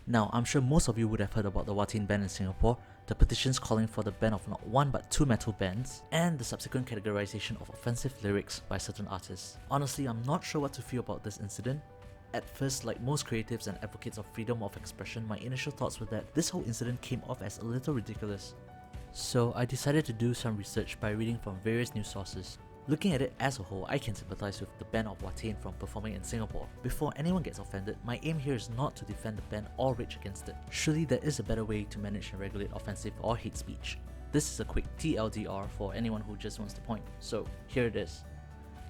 Now, I'm sure most of you would have heard about the Watain ban in Singapore, the petitions calling for the ban of not one but two metal bands, and the subsequent categorization of offensive lyrics by certain artists. Honestly, I'm not sure what to feel about this incident. At first, like most creatives and advocates of freedom of expression, my initial thoughts were that this whole incident came off as a little ridiculous. So I decided to do some research by reading from various news sources. Looking at it as a whole, I can sympathize with the ban of Watain from performing in Singapore. Before anyone gets offended, my aim here is not to defend the ban or rage against it. Surely there is a better way to manage and regulate offensive or hate speech. This is a quick TLDR for anyone who just wants the point, so here it is.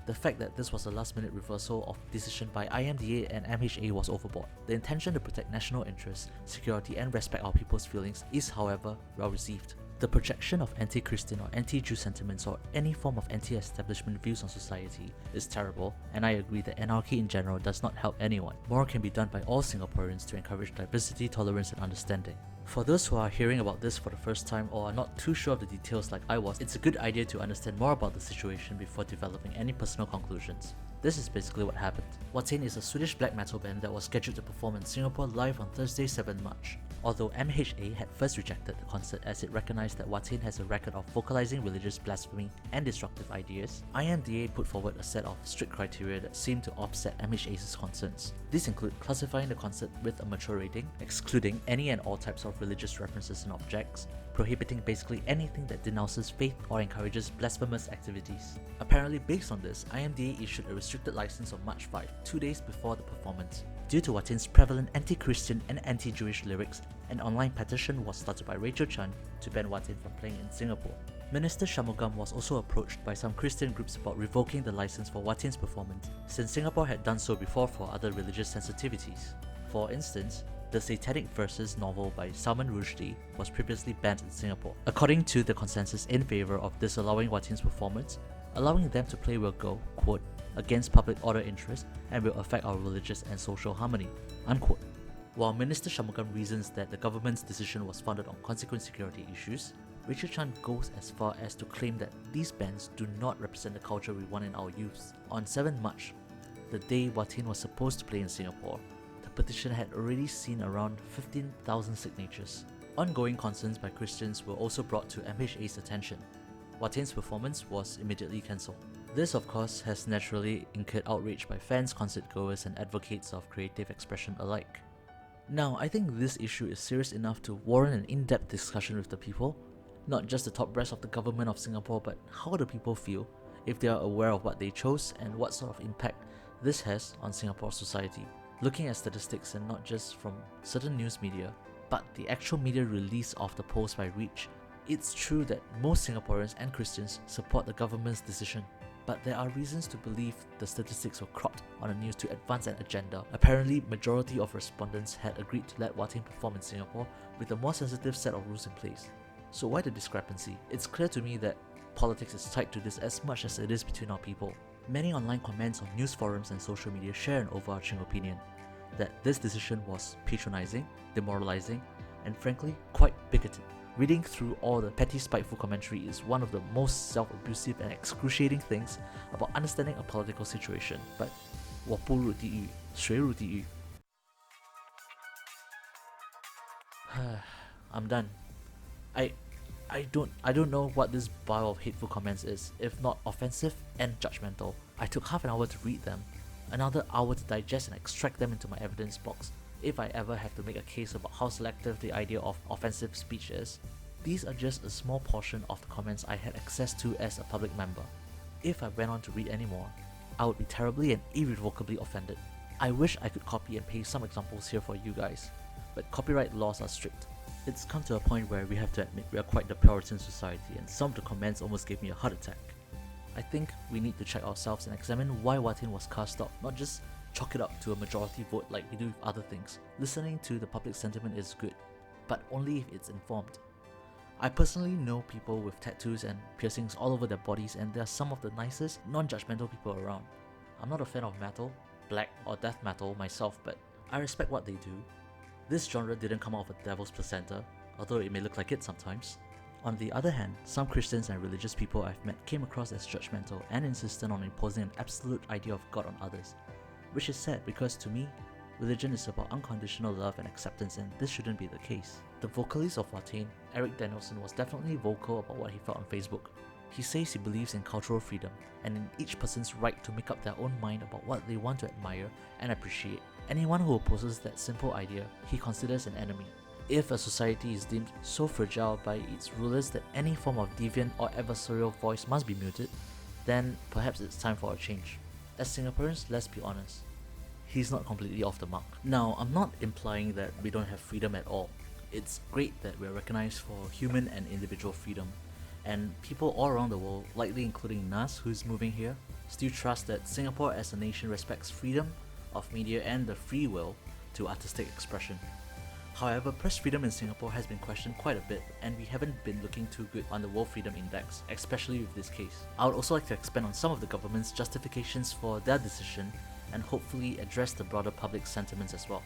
The fact that this was a last-minute reversal of decision by IMDA and MHA was overboard. The intention to protect national interests, security and respect our people's feelings is, however, well received. The projection of anti-Christian or anti-Jew sentiments or any form of anti-establishment views on society is terrible, and I agree that anarchy in general does not help anyone. More can be done by all Singaporeans to encourage diversity, tolerance and understanding. For those who are hearing about this for the first time or are not too sure of the details like I was, it's a good idea to understand more about the situation before developing any personal conclusions. This is basically what happened. Watain is a Swedish black metal band that was scheduled to perform in Singapore live on Thursday, 7 March. Although MHA had first rejected the concert as it recognized that Watain has a record of vocalizing religious blasphemy and destructive ideas, IMDA put forward a set of strict criteria that seemed to offset MHA's concerns. These include classifying the concert with a mature rating, excluding any and all types of religious references and objects, prohibiting basically anything that denounces faith or encourages blasphemous activities. Apparently, based on this, IMDA issued a restricted license on March 5, 2 days before the performance. Due to Watain's prevalent anti-Christian and anti-Jewish lyrics, an online petition was started by Rachel Chan to ban Watain from playing in Singapore. Minister Shanmugam was also approached by some Christian groups about revoking the license for Watain's performance, since Singapore had done so before for other religious sensitivities. For instance, the Satanic Verses novel by Salman Rushdie was previously banned in Singapore. According to the consensus in favour of disallowing Watain's performance, allowing them to play will go, quote, against public order interests and will affect our religious and social harmony, unquote. While Minister Shanmugam reasons that the government's decision was founded on consequent security issues, Rachel Chan goes as far as to claim that these bans do not represent the culture we want in our youths. On 7 March, the day Watain was supposed to play in Singapore, the petition had already seen around 15,000 signatures. Ongoing concerns by Christians were also brought to MHA's attention. Watain's performance was immediately cancelled. This, of course, has naturally incurred outrage by fans, concert goers, and advocates of creative expression alike. Now, I think this issue is serious enough to warrant an in-depth discussion with the people, not just the top brass of the government of Singapore, but how do people feel if they are aware of what they chose and what sort of impact this has on Singapore society. Looking at statistics, and not just from certain news media, but the actual media release of the post by Reach, it's true that most Singaporeans and Christians support the government's decision. But there are reasons to believe the statistics were cropped on the news to advance an agenda. Apparently, majority of respondents had agreed to let Watain perform in Singapore with a more sensitive set of rules in place. So why the discrepancy? It's clear to me that politics is tied to this as much as it is between our people. Many online comments on news forums and social media share an overarching opinion that this decision was patronizing, demoralizing, and frankly, quite bigoted. Reading through all the petty, spiteful commentary is one of the most self-abusive and excruciating things about understanding a political situation. But 我不入地狱，谁入地狱? I'm done. I don't know what this pile of hateful comments is, if not offensive and judgmental. I took half an hour to read them, another hour to digest and extract them into my evidence box. If I ever have to make a case about how selective the idea of offensive speech is, these are just a small portion of the comments I had access to as a public member. If I went on to read any more, I would be terribly and irrevocably offended. I wish I could copy and paste some examples here for you guys, but copyright laws are strict. It's come to a point where we have to admit we are quite the Puritan society, and some of the comments almost gave me a heart attack. I think we need to check ourselves and examine why Watain was cast out, not just chalk it up to a majority vote like we do with other things. Listening to the public sentiment is good, but only if it's informed. I personally know people with tattoos and piercings all over their bodies, and they are some of the nicest, non-judgmental people around. I'm not a fan of metal, black or death metal myself, but I respect what they do. This genre didn't come out of a devil's placenta, although it may look like it sometimes. On the other hand, some Christians and religious people I've met came across as judgmental and insistent on imposing an absolute idea of God on others, which is sad because to me, Religion is about unconditional love and acceptance, and this shouldn't be the case. The vocalist of Watain, Eric Danielson, was definitely vocal about what he felt on Facebook. He says he believes in cultural freedom and in each person's right to make up their own mind about what they want to admire and appreciate. Anyone who opposes that simple idea, he considers an enemy. If a society is deemed so fragile by its rulers that any form of deviant or adversarial voice must be muted, then perhaps it's time for a change. As Singaporeans, let's be honest, he's not completely off the mark. Now, I'm not implying that we don't have freedom at all. It's great that we're recognized for human and individual freedom, and people all around the world, likely including Nas, who's moving here, still trust that Singapore as a nation respects freedom of media and the free will to artistic expression. However, press freedom in Singapore has been questioned quite a bit, and we haven't been looking too good on the World Freedom Index, especially with this case. I would also like to expand on some of the government's justifications for their decision and hopefully address the broader public sentiments as well.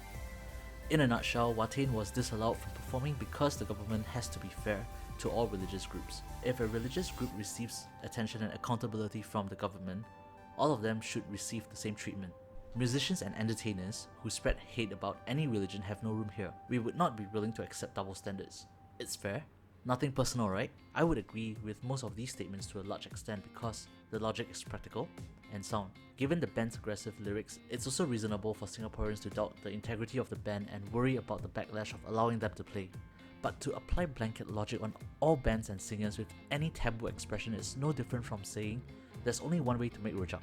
In a nutshell, Watain was disallowed from performing because the government has to be fair to all religious groups. If a religious group receives attention and accountability from the government, all of them should receive the same treatment. Musicians and entertainers who spread hate about any religion have no room here. We would not be willing to accept double standards. It's fair. Nothing personal, right? I would agree with most of these statements to a large extent because the logic is practical and sound. Given the band's aggressive lyrics, it's also reasonable for Singaporeans to doubt the integrity of the band and worry about the backlash of allowing them to play. But to apply blanket logic on all bands and singers with any taboo expression is no different from saying there's only one way to make rojak.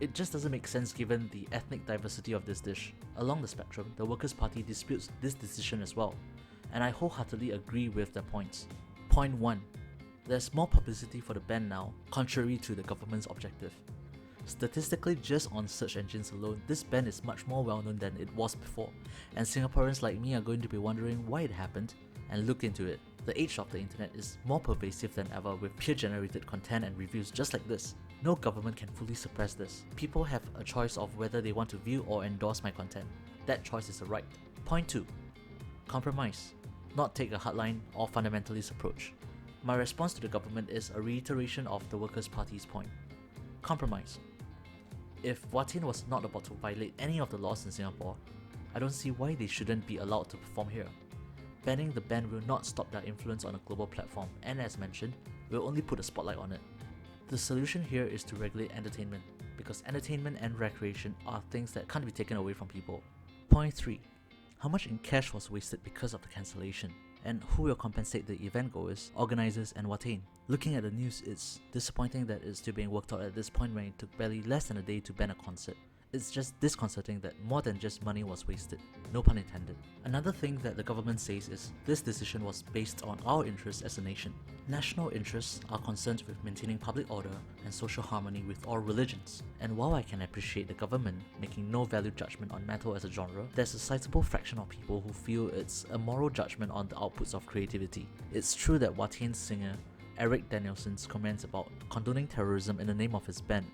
It just doesn't make sense given the ethnic diversity of this dish. Along the spectrum, the Workers' Party disputes this decision as well, and I wholeheartedly agree with their points. Point 1. There's more publicity for the band now, contrary to the government's objective. Statistically, just on search engines alone, this band is much more well known than it was before, and Singaporeans like me are going to be wondering why it happened and look into it. The age of the internet is more pervasive than ever with peer-generated content and reviews just like this. No government can fully suppress this. People have a choice of whether they want to view or endorse my content. That choice is a right. Point 2. Compromise. Not take a hardline or fundamentalist approach. My response to the government is a reiteration of the Workers' Party's point. Compromise. If Watain was not about to violate any of the laws in Singapore, I don't see why they shouldn't be allowed to perform here. Banning the band will not stop their influence on a global platform, and as mentioned, will only put a spotlight on it. The solution here is to regulate entertainment, because entertainment and recreation are things that can't be taken away from people. Point 3. How much in cash was wasted because of the cancellation? And who will compensate the event goers, organisers and Watain? Looking at the news, it's disappointing that it's still being worked out at this point when it took barely less than a day to ban a concert. It's just disconcerting that more than just money was wasted, no pun intended. Another thing that the government says is this decision was based on our interests as a nation. National interests are concerned with maintaining public order and social harmony with all religions. And while I can appreciate the government making no value judgment on metal as a genre, there's a sizable fraction of people who feel it's a moral judgment on the outputs of creativity. It's true that Watain's singer Eric Danielson's comments about condoning terrorism in the name of his band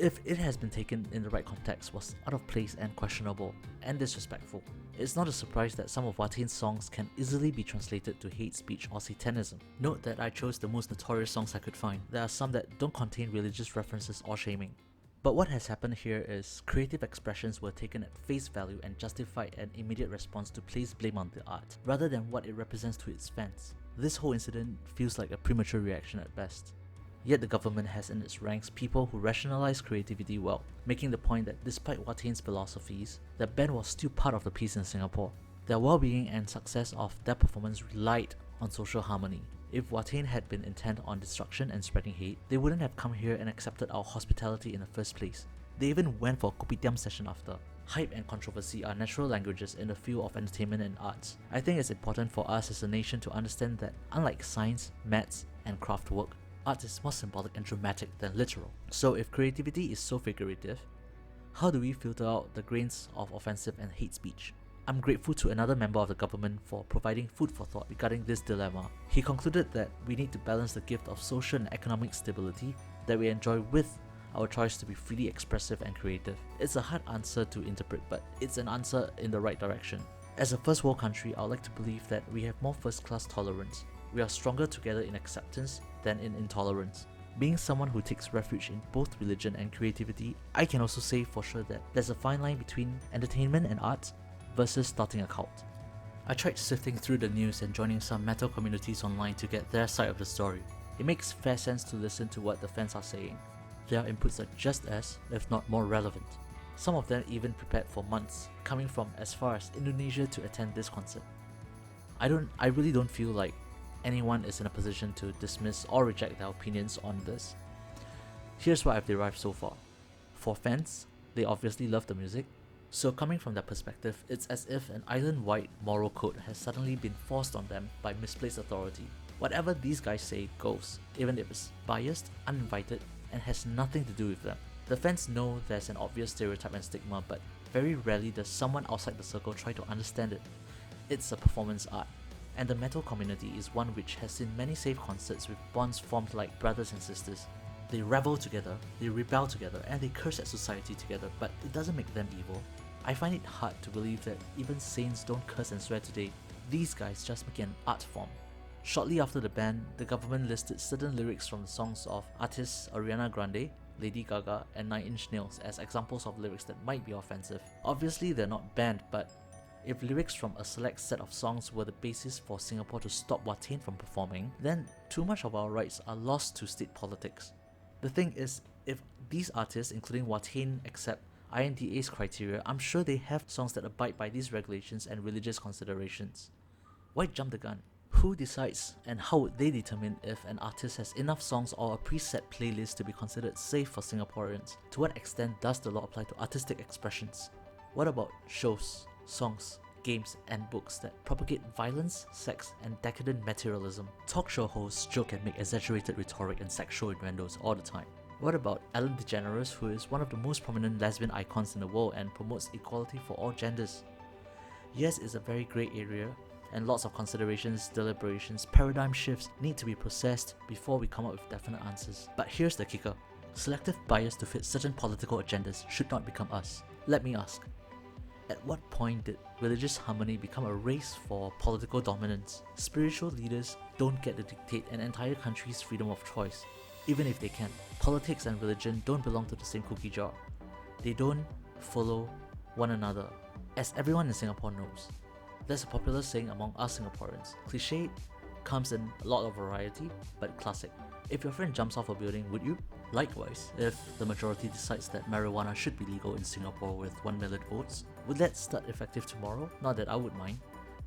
if it has been taken in the right context, was out of place and questionable and disrespectful. It's not a surprise that some of Watain's songs can easily be translated to hate speech or satanism. Note that I chose the most notorious songs I could find. There are some that don't contain religious references or shaming. But what has happened here is creative expressions were taken at face value and justified an immediate response to place blame on the art, rather than what it represents to its fans. This whole incident feels like a premature reaction at best. Yet the government has in its ranks people who rationalize creativity well, making the point that despite Watain's philosophies, the band was still part of the peace in Singapore. Their well-being and success of their performance relied on social harmony. If Watain had been intent on destruction and spreading hate, they wouldn't have come here and accepted our hospitality in the first place. They even went for a kopitiam session after. Hype and controversy are natural languages in the field of entertainment and arts. I think it's important for us as a nation to understand that unlike science, maths, and craft work, art is more symbolic and dramatic than literal. So if creativity is so figurative, how do we filter out the grains of offensive and hate speech? I'm grateful to another member of the government for providing food for thought regarding this dilemma. He concluded that we need to balance the gift of social and economic stability that we enjoy with our choice to be freely expressive and creative. It's a hard answer to interpret, but it's an answer in the right direction. As a first world country, I would like to believe that we have more first-class tolerance. We are stronger together in acceptance than in intolerance. Being someone who takes refuge in both religion and creativity, I can also say for sure that there's a fine line between entertainment and art versus starting a cult. I tried sifting through the news and joining some metal communities online to get their side of the story. It makes fair sense to listen to what the fans are saying. Their inputs are just as, if not more relevant. Some of them even prepared for months, coming from as far as Indonesia to attend this concert. I really don't feel like anyone is in a position to dismiss or reject their opinions on this. Here's what I've derived so far. For fans, they obviously love the music, so coming from that perspective, it's as if an island-wide moral code has suddenly been forced on them by misplaced authority. Whatever these guys say goes, even if it's biased, uninvited, and has nothing to do with them. The fans know there's an obvious stereotype and stigma, but very rarely does someone outside the circle try to understand it. It's a performance art, and the metal community is one which has seen many safe concerts with bonds formed like brothers and sisters. They revel together, they rebel together, and they curse at society together, but it doesn't make them evil. I find it hard to believe that even saints don't curse and swear today. These guys just make an art form. Shortly after the ban, the government listed certain lyrics from the songs of artists Ariana Grande, Lady Gaga, and 9 Inch Nails as examples of lyrics that might be offensive. Obviously they're not banned, but if lyrics from a select set of songs were the basis for Singapore to stop Watain from performing, then too much of our rights are lost to state politics. The thing is, if these artists, including Watain, accept INDA's criteria, I'm sure they have songs that abide by these regulations and religious considerations. Why jump the gun? Who decides and how would they determine if an artist has enough songs or a preset playlist to be considered safe for Singaporeans? To what extent does the law apply to artistic expressions? What about shows, songs, games, and books that propagate violence, sex, and decadent materialism? Talk show hosts joke and make exaggerated rhetoric and sexual innuendos all the time. What about Ellen DeGeneres, who is one of the most prominent lesbian icons in the world and promotes equality for all genders? Yes, it's a very grey area, and lots of considerations, deliberations, paradigm shifts need to be processed before we come up with definite answers. But here's the kicker. Selective bias to fit certain political agendas should not become us. Let me ask, at what point did religious harmony become a race for political dominance? Spiritual leaders don't get to dictate an entire country's freedom of choice, even if they can. Politics and religion don't belong to the same cookie jar. They don't follow one another, as everyone in Singapore knows. There's a popular saying among us Singaporeans. Cliché, comes in a lot of variety, but classic. If your friend jumps off a building, would you? Likewise, if the majority decides that marijuana should be legal in Singapore with 1 million votes, would that start effective tomorrow? Not that I would mind.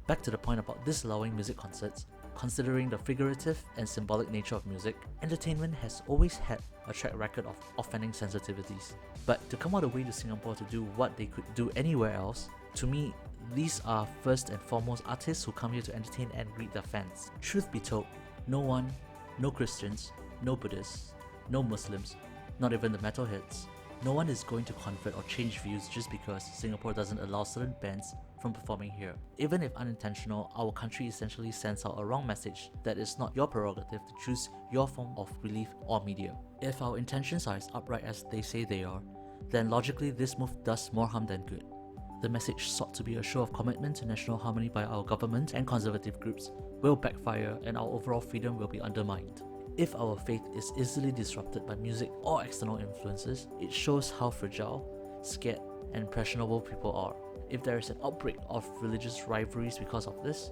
Back to the point about disallowing music concerts. Considering the figurative and symbolic nature of music, entertainment has always had a track record of offending sensitivities. But to come all the way to Singapore to do what they could do anywhere else, to me, these are first and foremost artists who come here to entertain and greet their fans. Truth be told, no one, no Christians, no Buddhists, no Muslims, not even the metalheads, no one is going to convert or change views just because Singapore doesn't allow certain bands from performing here. Even if unintentional, our country essentially sends out a wrong message that it's not your prerogative to choose your form of relief or media. If our intentions are as upright as they say they are, then logically this move does more harm than good. The message sought to be a show of commitment to national harmony by our government and conservative groups will backfire and our overall freedom will be undermined. If our faith is easily disrupted by music or external influences, it shows how fragile, scared, and impressionable people are. If there is an outbreak of religious rivalries because of this,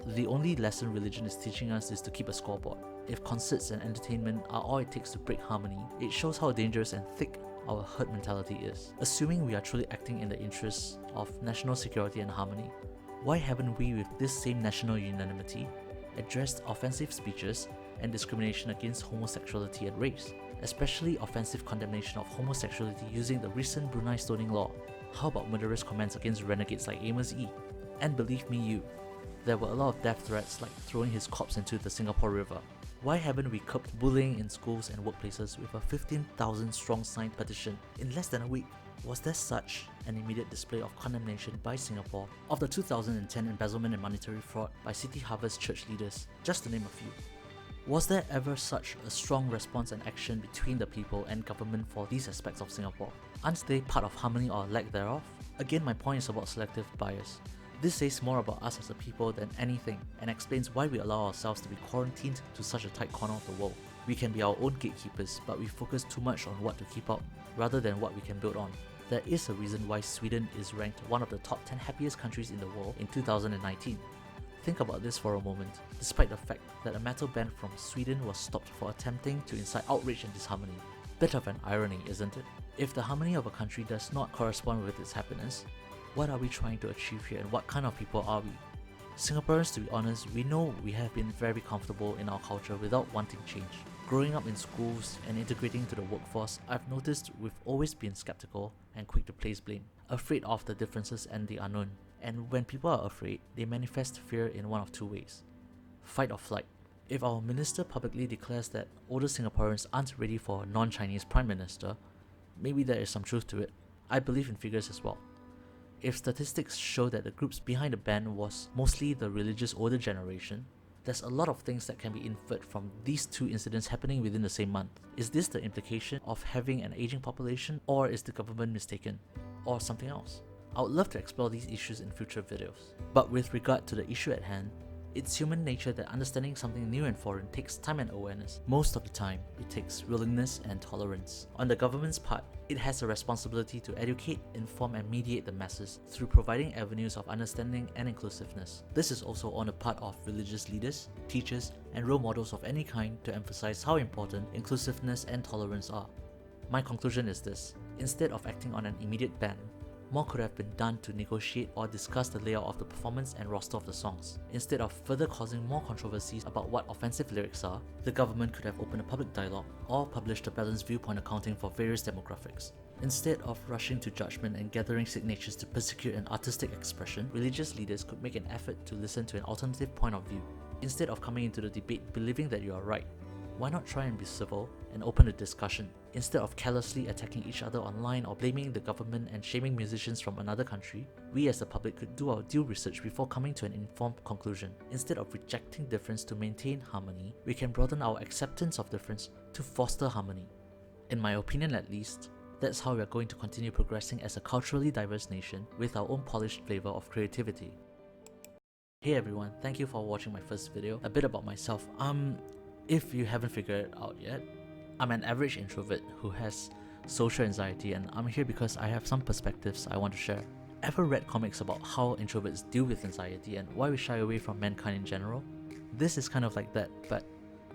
the only lesson religion is teaching us is to keep a scoreboard. If concerts and entertainment are all it takes to break harmony, it shows how dangerous and thick our herd mentality is. Assuming we are truly acting in the interests of national security and harmony, why haven't we, with this same national unanimity, addressed offensive speeches and discrimination against homosexuality and race, especially offensive condemnation of homosexuality using the recent Brunei stoning law? How about murderous comments against renegades like Amos E? And believe me there were a lot of death threats like throwing his corpse into the Singapore River. Why haven't we curbed bullying in schools and workplaces with a 15,000 strong signed petition in less than a week? Was there such an immediate display of condemnation by Singapore of the 2010 embezzlement and monetary fraud by City Harvest church leaders, just to name a few? Was there ever such a strong response and action between the people and government for these aspects of Singapore? Aren't they part of harmony or lack thereof? Again, my point is about selective bias. This says more about us as a people than anything and explains why we allow ourselves to be quarantined to such a tight corner of the world. We can be our own gatekeepers, but we focus too much on what to keep out rather than what we can build on. There is a reason why Sweden is ranked one of the top 10 happiest countries in the world in 2019. Think about this for a moment, despite the fact that a metal band from Sweden was stopped for attempting to incite outrage and disharmony. Bit of an irony, isn't it? If the harmony of a country does not correspond with its happiness, what are we trying to achieve here and what kind of people are we? Singaporeans, to be honest, we know we have been very comfortable in our culture without wanting change. Growing up in schools and integrating to the workforce, I've noticed we've always been skeptical and quick to place blame, afraid of the differences and the unknown. And when people are afraid, they manifest fear in one of two ways: fight or flight. If our minister publicly declares that older Singaporeans aren't ready for a non-Chinese prime minister, maybe there is some truth to it. I believe in figures as well. If statistics show that the groups behind the ban was mostly the religious older generation, there's a lot of things that can be inferred from these two incidents happening within the same month. Is this the implication of having an aging population, or is the government mistaken? Or something else? I would love to explore these issues in future videos. But with regard to the issue at hand, it's human nature that understanding something new and foreign takes time and awareness. Most of the time, it takes willingness and tolerance. On the government's part, it has a responsibility to educate, inform and mediate the masses through providing avenues of understanding and inclusiveness. This is also on the part of religious leaders, teachers and role models of any kind to emphasize how important inclusiveness and tolerance are. My conclusion is this: instead of acting on an immediate ban, more could have been done to negotiate or discuss the layout of the performance and roster of the songs. Instead of further causing more controversies about what offensive lyrics are, the government could have opened a public dialogue or published a balanced viewpoint accounting for various demographics. Instead of rushing to judgment and gathering signatures to persecute an artistic expression, religious leaders could make an effort to listen to an alternative point of view. Instead of coming into the debate believing that you are right, why not try and be civil and open the discussion? Instead of carelessly attacking each other online or blaming the government and shaming musicians from another country, we as the public could do our due research before coming to an informed conclusion. Instead of rejecting difference to maintain harmony, we can broaden our acceptance of difference to foster harmony. In my opinion at least, that's how we are going to continue progressing as a culturally diverse nation with our own polished flavor of creativity. Hey everyone, thank you for watching my first video. A bit about myself. If you haven't figured it out yet, I'm an average introvert who has social anxiety, and I'm here because I have some perspectives I want to share. Ever read comics about how introverts deal with anxiety and why we shy away from mankind in general? This is kind of like that, but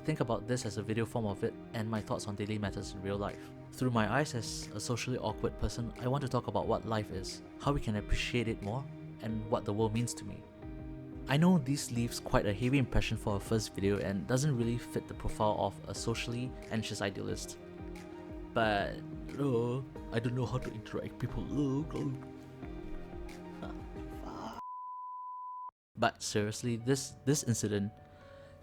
think about this as a video form of it and my thoughts on daily matters in real life. Through my eyes as a socially awkward person, I want to talk about what life is, how we can appreciate it more, and what the world means to me. I know this leaves quite a heavy impression for a first video and doesn't really fit the profile of a socially anxious idealist. But I don't know how to interact with people. But seriously, this incident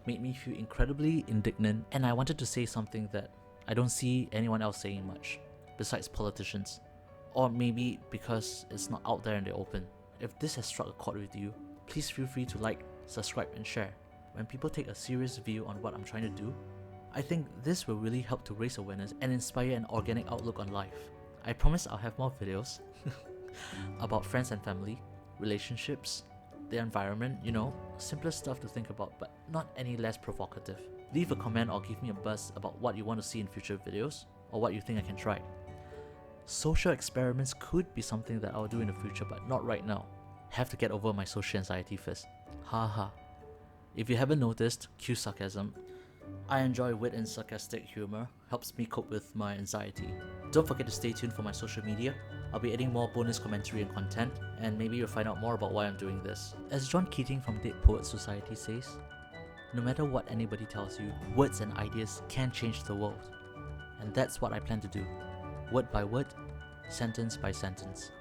made me feel incredibly indignant, and I wanted to say something that I don't see anyone else saying much, besides politicians. Or maybe because it's not out there in the open. If this has struck a chord with you, please feel free to like, subscribe and share. When people take a serious view on what I'm trying to do, I think this will really help to raise awareness and inspire an organic outlook on life. I promise I'll have more videos about friends and family, relationships, the environment, simpler stuff to think about, but not any less provocative. Leave a comment or give me a buzz about what you want to see in future videos, or what you think I can try. Social experiments could be something that I'll do in the future, but not right now. Have to get over my social anxiety first. Haha. If you haven't noticed, cue sarcasm. I enjoy wit and sarcastic humor, helps me cope with my anxiety. Don't forget to stay tuned for my social media. I'll be adding more bonus commentary and content, and maybe you'll find out more about why I'm doing this. As John Keating from Dead Poets Society says, no matter what anybody tells you, words and ideas can change the world. And that's what I plan to do. Word by word, sentence by sentence.